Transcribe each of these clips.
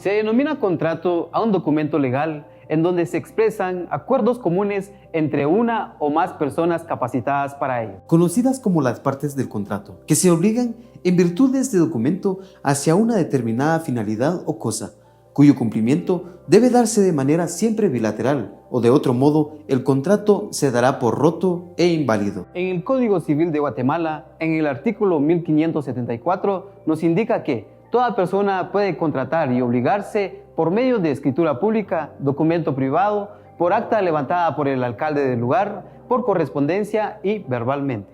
Se denomina contrato a un documento legal en donde se expresan acuerdos comunes entre una o más personas capacitadas para ello, conocidas como las partes del contrato, que se obligan en virtud de este documento hacia una determinada finalidad o cosa, cuyo cumplimiento debe darse de manera siempre bilateral, o de otro modo el contrato se dará por roto e inválido. En el Código Civil de Guatemala, en el artículo 1574, nos indica que toda persona puede contratar y obligarse por medio de escritura pública, documento privado, por acta levantada por el alcalde del lugar, por correspondencia y verbalmente.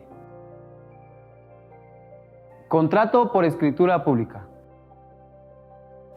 Contrato por escritura pública.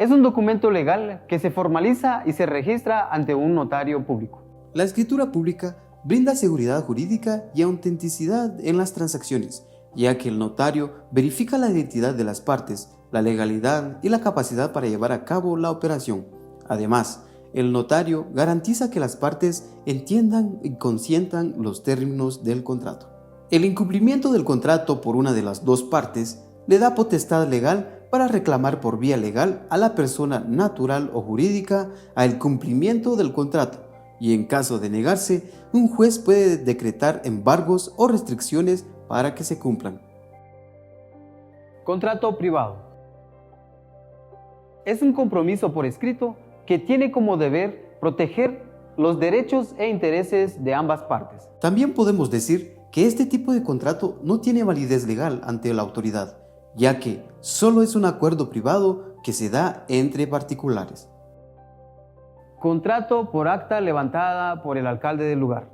Es un documento legal que se formaliza y se registra ante un notario público. La escritura pública brinda seguridad jurídica y autenticidad en las transacciones, ya que el notario verifica la identidad de las partes, la legalidad y la capacidad para llevar a cabo la operación. Además, el notario garantiza que las partes entiendan y consientan los términos del contrato. El incumplimiento del contrato por una de las dos partes le da potestad legal para reclamar por vía legal a la persona natural o jurídica al cumplimiento del contrato, y en caso de negarse, un juez puede decretar embargos o restricciones para que se cumplan. Contrato privado. Es un compromiso por escrito que tiene como deber proteger los derechos e intereses de ambas partes. También podemos decir que este tipo de contrato no tiene validez legal ante la autoridad, ya que solo es un acuerdo privado que se da entre particulares. Contrato por acta levantada por el alcalde del lugar.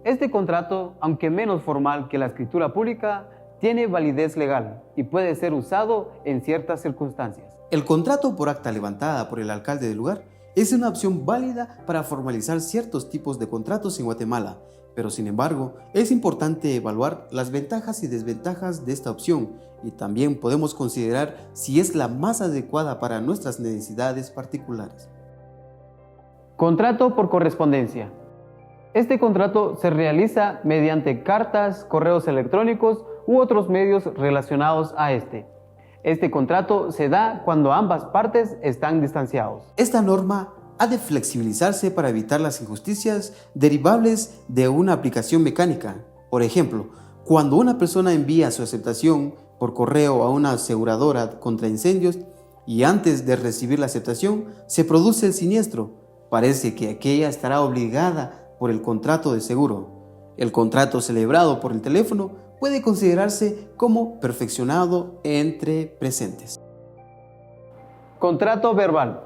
Este contrato, aunque menos formal que la escritura pública, tiene validez legal y puede ser usado en ciertas circunstancias. El contrato por acta levantada por el alcalde del lugar es una opción válida para formalizar ciertos tipos de contratos en Guatemala, pero sin embargo es importante evaluar las ventajas y desventajas de esta opción, y también podemos considerar si es la más adecuada para nuestras necesidades particulares. Contrato por correspondencia. Este contrato se realiza mediante cartas, correos electrónicos u otros medios relacionados a este. Este contrato se da cuando ambas partes están distanciados. Esta norma ha de flexibilizarse para evitar las injusticias derivables de una aplicación mecánica. Por ejemplo, cuando una persona envía su aceptación por correo a una aseguradora contra incendios y antes de recibir la aceptación se produce el siniestro, parece que aquella estará obligada por el contrato de seguro. El contrato celebrado por el teléfono puede considerarse como perfeccionado entre presentes. Contrato verbal.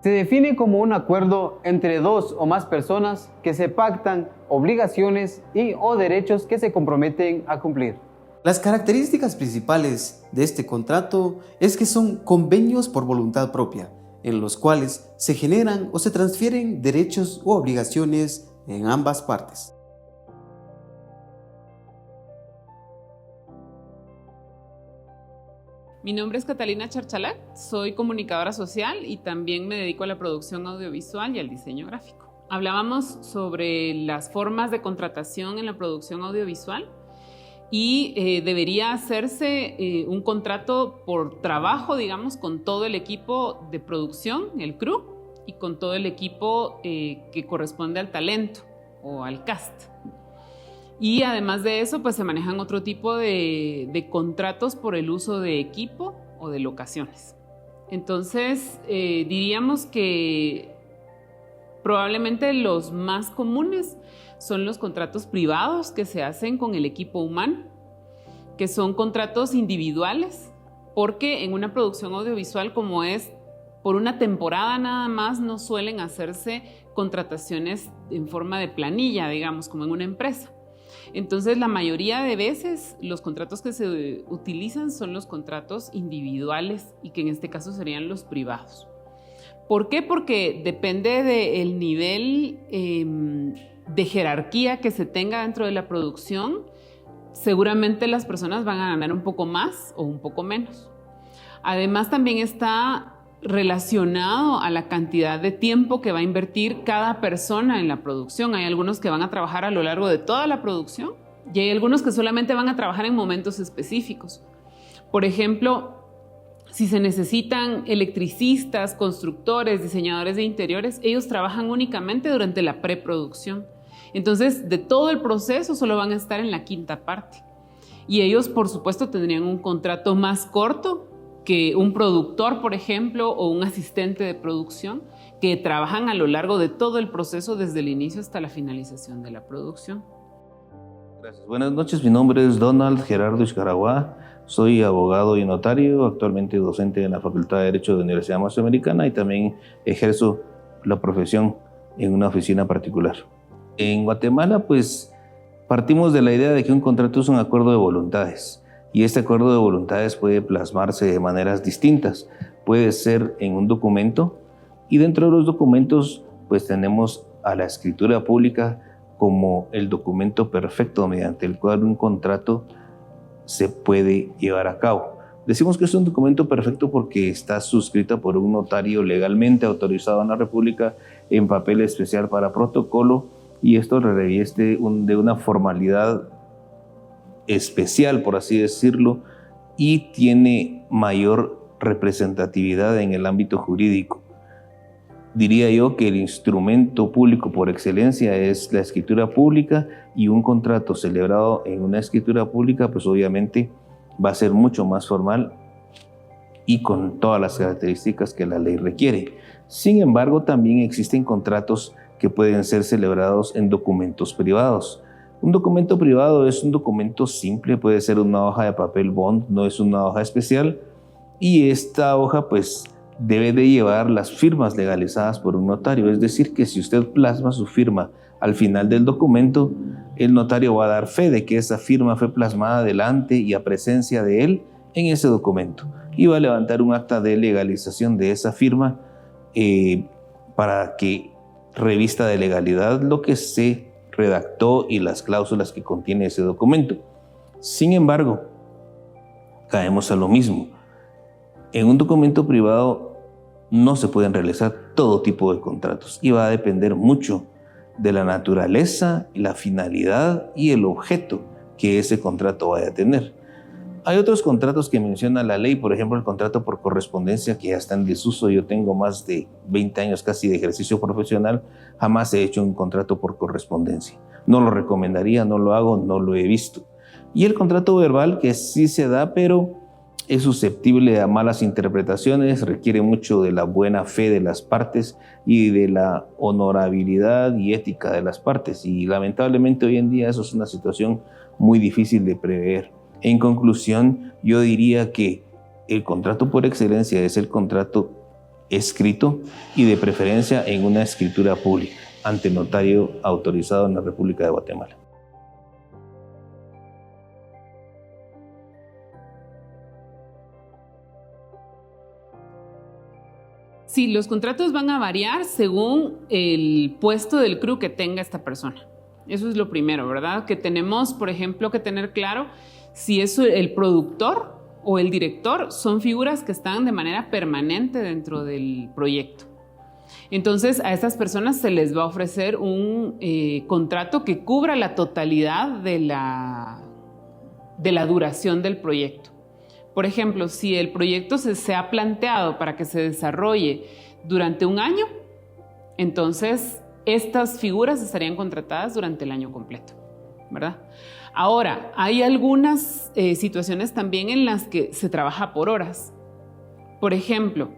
Se define como un acuerdo entre dos o más personas que se pactan obligaciones y o derechos que se comprometen a cumplir. Las características principales de este contrato es que son convenios por voluntad propia, en los cuales se generan o se transfieren derechos u obligaciones en ambas partes. Mi nombre es Catalina Charchalac, soy comunicadora social y también me dedico a la producción audiovisual y al diseño gráfico. Hablábamos sobre las formas de contratación en la producción audiovisual y debería hacerse un contrato por trabajo, digamos, con todo el equipo de producción, el crew, y con todo el equipo que corresponde al talento o al cast. Y además de eso, pues se manejan otro tipo de contratos por el uso de equipo o de locaciones. Entonces, diríamos que probablemente los más comunes son los contratos privados que se hacen con el equipo humano, que son contratos individuales, porque en una producción audiovisual como es por una temporada nada más no suelen hacerse contrataciones en forma de planilla, digamos, como en una empresa. Entonces, la mayoría de veces los contratos que se utilizan son los contratos individuales y que en este caso serían los privados. ¿Por qué? Porque depende del nivel de jerarquía que se tenga dentro de la producción. Seguramente las personas van a ganar un poco más o un poco menos. Además, también está relacionado a la cantidad de tiempo que va a invertir cada persona en la producción. Hay algunos que van a trabajar a lo largo de toda la producción y hay algunos que solamente van a trabajar en momentos específicos. Por ejemplo, Si se necesitan electricistas, constructores, diseñadores de interiores, ellos trabajan únicamente durante la preproducción. Entonces, de todo el proceso solo van a estar en la quinta parte. Y ellos, por supuesto, tendrían un contrato más corto que un productor, por ejemplo, o un asistente de producción, que trabajan a lo largo de todo el proceso desde el inicio hasta la finalización de la producción. Gracias. Buenas noches, mi nombre es Donald Gerardo Iscaragua, soy abogado y notario, actualmente docente en la Facultad de Derecho de la Universidad Maestro-Americana y también ejerzo la profesión en una oficina particular. En Guatemala, pues, partimos de la idea de que un contrato es un acuerdo de voluntades y este acuerdo de voluntades puede plasmarse de maneras distintas. Puede ser en un documento y dentro de los documentos, pues, tenemos a la escritura pública como el documento perfecto mediante el cual un contrato se puede llevar a cabo. Decimos que es un documento perfecto porque está suscrito por un notario legalmente autorizado en la República en papel especial para protocolo y esto le revieste de una formalidad especial, por así decirlo, y tiene mayor representatividad en el ámbito jurídico. Diría yo que el instrumento público por excelencia es la escritura pública y un contrato celebrado en una escritura pública pues obviamente va a ser mucho más formal y con todas las características que la ley requiere. Sin embargo, también existen contratos que pueden ser celebrados en documentos privados. Un documento privado es un documento simple, puede ser una hoja de papel bond, no es una hoja especial y esta hoja pues debe de llevar las firmas legalizadas por un notario, es decir, que si usted plasma su firma al final del documento, el notario va a dar fe de que esa firma fue plasmada delante y a presencia de él en ese documento y va a levantar un acta de legalización de esa firma para que revista de legalidad lo que se redactó y las cláusulas que contiene ese documento. Sin embargo, caemos a lo mismo. En un documento privado no se pueden realizar todo tipo de contratos y va a depender mucho de la naturaleza, la finalidad y el objeto que ese contrato vaya a tener. Hay otros contratos que menciona la ley, por ejemplo el contrato por correspondencia que ya está en desuso. Yo tengo más de 20 años casi de ejercicio profesional, jamás he hecho un contrato por correspondencia. No lo recomendaría, no lo hago, no lo he visto. Y el contrato verbal que sí se da, pero es susceptible a malas interpretaciones, requiere mucho de la buena fe de las partes y de la honorabilidad y ética de las partes. Y lamentablemente hoy en día eso es una situación muy difícil de prever. En conclusión, yo diría que el contrato por excelencia es el contrato escrito y de preferencia en una escritura pública ante notario autorizado en la República de Guatemala. Sí, los contratos van a variar según el puesto del crew que tenga esta persona. Eso es lo primero, ¿verdad? Que tenemos, por ejemplo, que tener claro si es el productor o el director, son figuras que están de manera permanente dentro del proyecto. Entonces, a estas personas se les va a ofrecer un contrato que cubra la totalidad de la duración del proyecto. Por ejemplo, si el proyecto se ha planteado para que se desarrolle durante un año, entonces estas figuras estarían contratadas durante el año completo, ¿verdad? Ahora, hay algunas situaciones también en las que se trabaja por horas. Por ejemplo,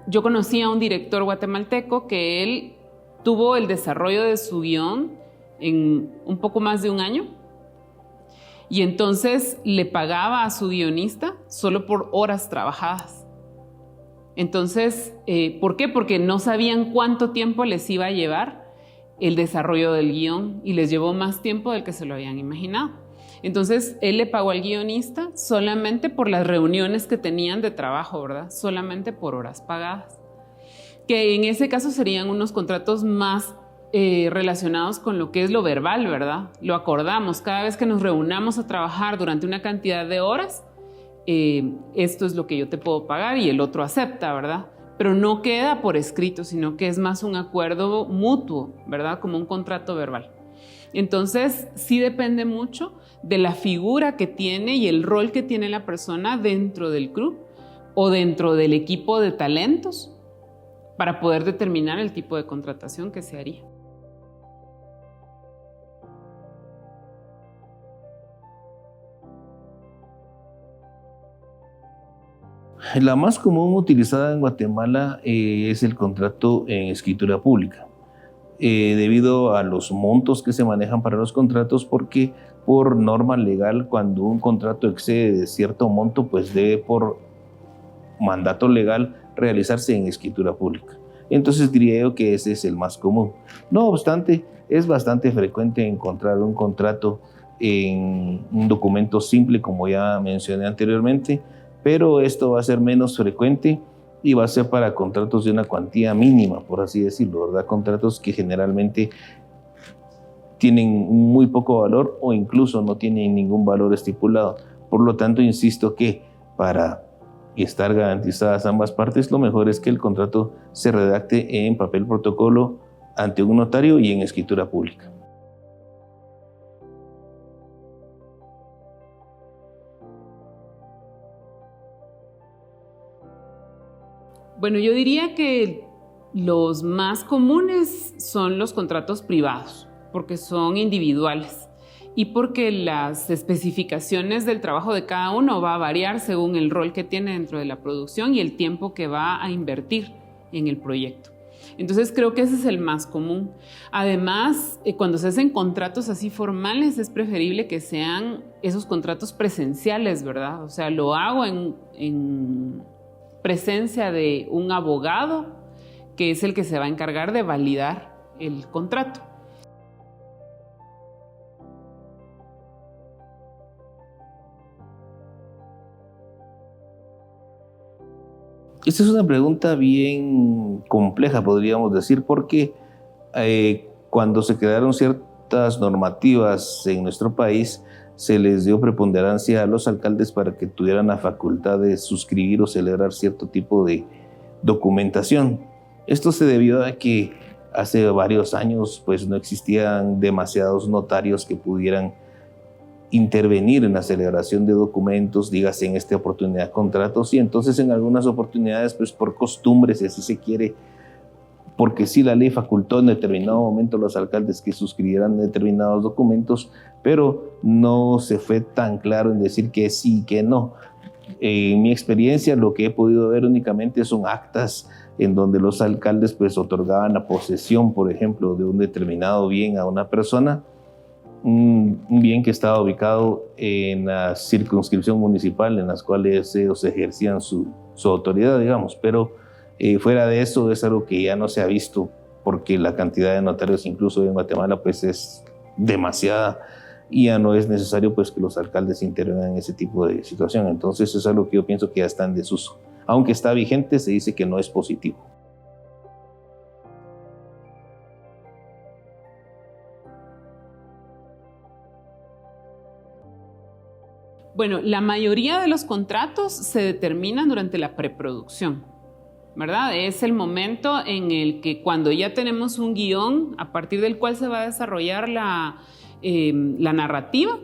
yo conocí a un director guatemalteco que él tuvo el desarrollo de su guión en un poco más de un año. Y entonces le pagaba a su guionista solo por horas trabajadas. Entonces, ¿por qué? Porque no sabían cuánto tiempo les iba a llevar el desarrollo del guión y les llevó más tiempo del que se lo habían imaginado. Entonces, él le pagó al guionista solamente por las reuniones que tenían de trabajo, ¿verdad? Solamente por horas pagadas. Que en ese caso serían unos contratos más relacionados con lo que es lo verbal, ¿verdad? Lo acordamos, cada vez que nos reunamos a trabajar durante una cantidad de horas, esto es lo que yo te puedo pagar y el otro acepta, ¿verdad? Pero no queda por escrito, sino que es más un acuerdo mutuo, ¿verdad? Como un contrato verbal. Entonces, sí depende mucho de la figura que tiene y el rol que tiene la persona dentro del crew o dentro del equipo de talentos para poder determinar el tipo de contratación que se haría. La más común utilizada en Guatemala es el contrato en escritura pública, debido a los montos que se manejan para los contratos, porque por norma legal, cuando un contrato excede de cierto monto, pues debe por mandato legal realizarse en escritura pública. Entonces diría yo que ese es el más común. No obstante, es bastante frecuente encontrar un contrato en un documento simple, como ya mencioné anteriormente, pero esto va a ser menos frecuente y va a ser para contratos de una cuantía mínima, por así decirlo, ¿verdad? Contratos que generalmente tienen muy poco valor o incluso no tienen ningún valor estipulado. Por lo tanto, insisto que para estar garantizadas ambas partes, lo mejor es que el contrato se redacte en papel protocolo ante un notario y en escritura pública. Bueno, yo diría que los más comunes son los contratos privados, porque son individuales y porque las especificaciones del trabajo de cada uno va a variar según el rol que tiene dentro de la producción y el tiempo que va a invertir en el proyecto. Entonces creo que ese es el más común. Además, cuando se hacen contratos así formales, es preferible que sean esos contratos presenciales, ¿verdad? O sea, lo hago en presencia de un abogado, que es el que se va a encargar de validar el contrato. Esta es una pregunta bien compleja, podríamos decir, porque cuando se crearon ciertas normativas en nuestro país, se les dio preponderancia a los alcaldes para que tuvieran la facultad de suscribir o celebrar cierto tipo de documentación. Esto se debió a que hace varios años pues, no existían demasiados notarios que pudieran intervenir en la celebración de documentos, dígase en esta oportunidad contratos, y entonces en algunas oportunidades pues por costumbre, si así se quiere, porque sí la ley facultó en determinado momento a los alcaldes que suscribieran determinados documentos, pero no se fue tan claro en decir que sí y que no. En mi experiencia lo que he podido ver únicamente son actas en donde los alcaldes pues otorgaban la posesión, por ejemplo, de un determinado bien a una persona, un bien que estaba ubicado en la circunscripción municipal en las cuales ellos ejercían su autoridad, digamos, pero fuera de eso es algo que ya no se ha visto porque la cantidad de notarios incluso en Guatemala pues es demasiada y ya no es necesario pues que los alcaldes intervengan en ese tipo de situación. Entonces es algo que yo pienso que ya está en desuso. Aunque está vigente, se dice que no es positivo. Bueno, la mayoría de los contratos se determinan durante la preproducción, ¿verdad? Es el momento en el que cuando ya tenemos un guión a partir del cual se va a desarrollar la narrativa,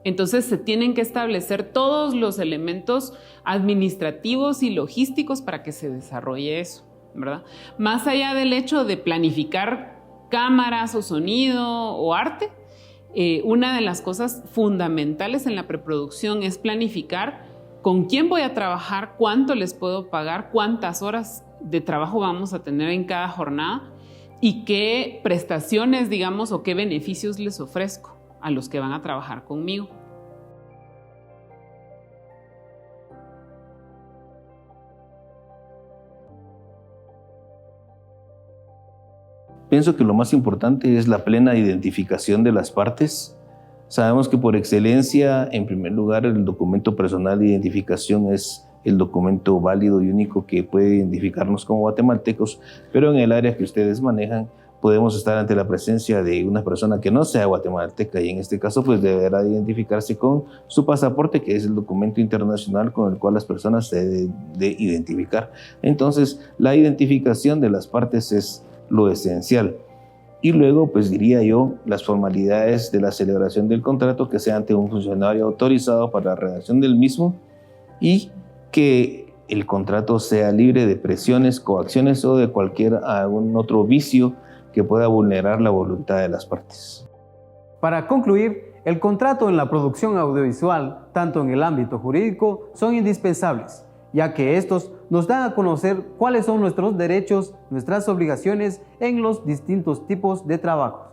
entonces se tienen que establecer todos los elementos administrativos y logísticos para que se desarrolle eso, ¿verdad? Más allá del hecho de planificar cámaras o sonido o arte, una de las cosas fundamentales en la preproducción es planificar con quién voy a trabajar, cuánto les puedo pagar, cuántas horas de trabajo vamos a tener en cada jornada y qué prestaciones, digamos, o qué beneficios les ofrezco a los que van a trabajar conmigo. Pienso que lo más importante es la plena identificación de las partes. Sabemos que por excelencia, en primer lugar, el documento personal de identificación es el documento válido y único que puede identificarnos como guatemaltecos, pero en el área que ustedes manejan podemos estar ante la presencia de una persona que no sea guatemalteca y en este caso pues deberá identificarse con su pasaporte, que es el documento internacional con el cual las personas se deben de identificar. Entonces, la identificación de las partes es lo esencial. Y luego, pues diría yo, las formalidades de la celebración del contrato, que sea ante un funcionario autorizado para la redacción del mismo y que el contrato sea libre de presiones, coacciones o de algún otro vicio que pueda vulnerar la voluntad de las partes. Para concluir, el contrato en la producción audiovisual, tanto en el ámbito jurídico, son indispensables, ya que estos nos dan a conocer cuáles son nuestros derechos, nuestras obligaciones en los distintos tipos de trabajos.